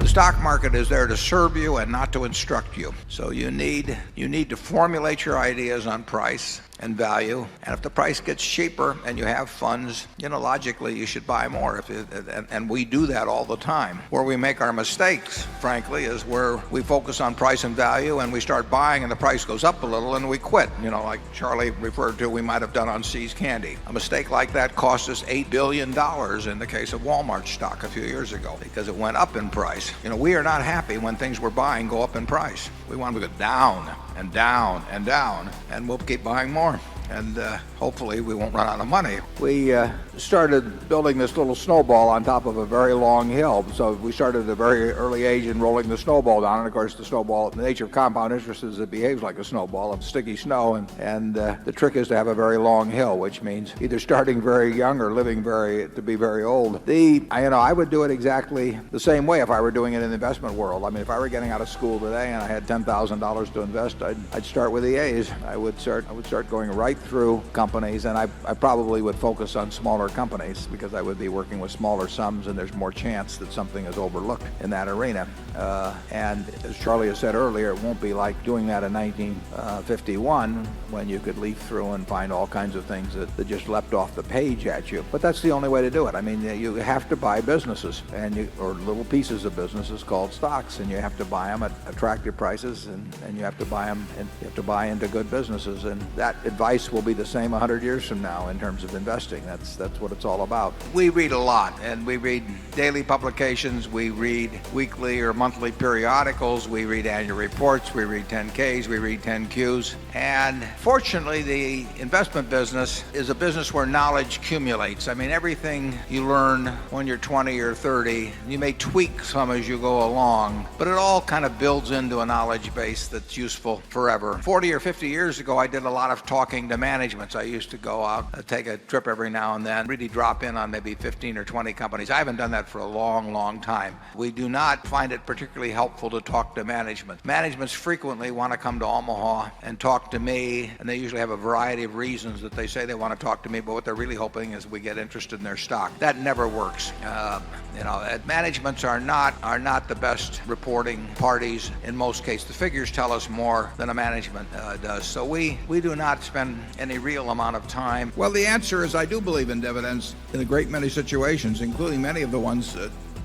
The stock market is there to serve you and not to instruct you. So you need to formulate your ideas on price and value. And if the price gets cheaper and you have funds, logically you should buy more. And we do that all the time. Where we make our mistakes, frankly, is where we focus on price and value and we start buying and the price goes up a little and we quit. Like Charlie referred to, we might have done on See's Candy. A mistake like that cost us $8 billion in the case of Walmart stock a few years ago because it went up in price. We are not happy when things we're buying go up in price. We want them to go down and down and down, and we'll keep buying more. And hopefully we won't run out of money. We started building this little snowball on top of a very long hill. So we started at a very early age in rolling the snowball down. And of course the snowball, the nature of compound interest is it behaves like a snowball of sticky snow. And the trick is to have a very long hill, which means either starting very young or living to be very old. I would do it exactly the same way if I were doing it in the investment world. I mean, if I were getting out of school today and I had $10,000 to invest, I'd start with the A's. I would start going right through companies, and I probably would focus on smaller companies because I would be working with smaller sums and there's more chance that something is overlooked in that arena. And as Charlie has said earlier, it won't be like doing that in 1951 when you could leaf through and find all kinds of things that just leapt off the page at you. But that's the only way to do it. I mean, you have to buy businesses or little pieces of businesses called stocks, and you have to buy them at attractive prices, and you have to buy them, and you have to buy into good businesses. And that advice will be the same 100 years from now in terms of investing. That's what it's all about. We read a lot, and we read daily publications, we read weekly or monthly periodicals, we read annual reports, we read 10Ks, we read 10Qs. And fortunately, the investment business is a business where knowledge accumulates. I mean, everything you learn when you're 20 or 30, you may tweak some as you go along, but it all kind of builds into a knowledge base that's useful forever. 40 or 50 years ago, I did a lot of talking to managements. I used to go out, take a trip every now and then, really drop in on maybe 15 or 20 companies. I haven't done that for a long, long time. We do not find it particularly helpful to talk to management. Managements frequently want to come to Omaha and talk to me, and they usually have a variety of reasons that they say they want to talk to me, but what they're really hoping is we get interested in their stock. That never works. Managements are not the best reporting parties in most cases. The figures tell us more than a management does. So we do not spend any real amount of time. Well, the answer is I do believe in dividends in a great many situations, including many of the ones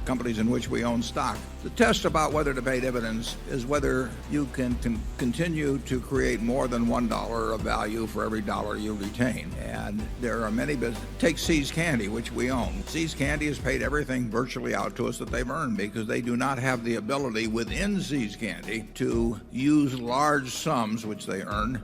companies in which we own stock. The test about whether to pay dividends is whether you can continue to create more than $1 of value for every dollar you retain. And there are many businesses. Take See's Candy, which we own. See's Candy has paid everything virtually out to us that they've earned because they do not have the ability within See's Candy to use large sums, which they earn,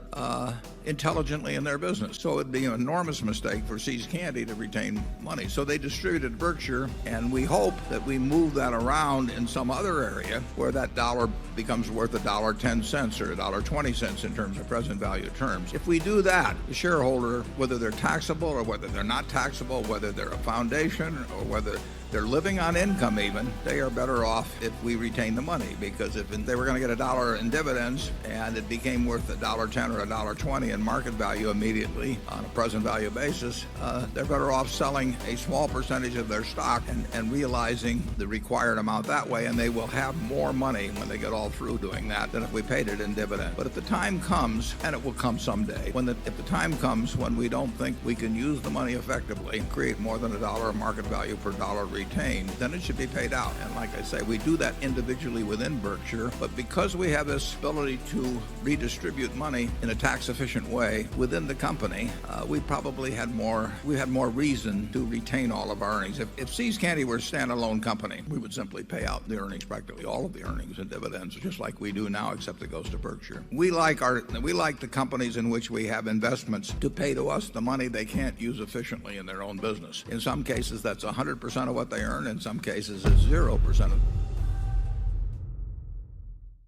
intelligently in their business. So it'd be an enormous mistake for See's Candy to retain money. So they distributed Berkshire, and we hope that we move that around in some other area where that dollar becomes worth $1.10 or $1.20 in terms of present value terms. If we do that, the shareholder, whether they're taxable or whether they're not taxable, whether they're a foundation or whether they're living on income even, they are better off if we retain the money, because if they were going to get $1 in dividends and it became worth $1.10 or $1.20 in market value immediately on a present value basis, they're better off selling a small percentage of their stock and realizing the required amount that way, and they will have more money when they get all through doing that than if we paid it in dividend. But if the time comes, and it will come someday, if the time comes when we don't think we can use the money effectively and create more than $1 of market value per dollar retained, then it should be paid out. And like I say, we do that individually within Berkshire, but because we have this ability to redistribute money in a tax efficient way within the company, we probably had more reason to retain all of our earnings. If See's Candy were a standalone company, we would simply pay out the earnings, practically all of the earnings in dividends, just like we do now, except it goes to Berkshire. We like the companies in which we have investments to pay to us the money they can't use efficiently in their own business. In some cases, that's 100% of what they earn. In some cases, it's 0% of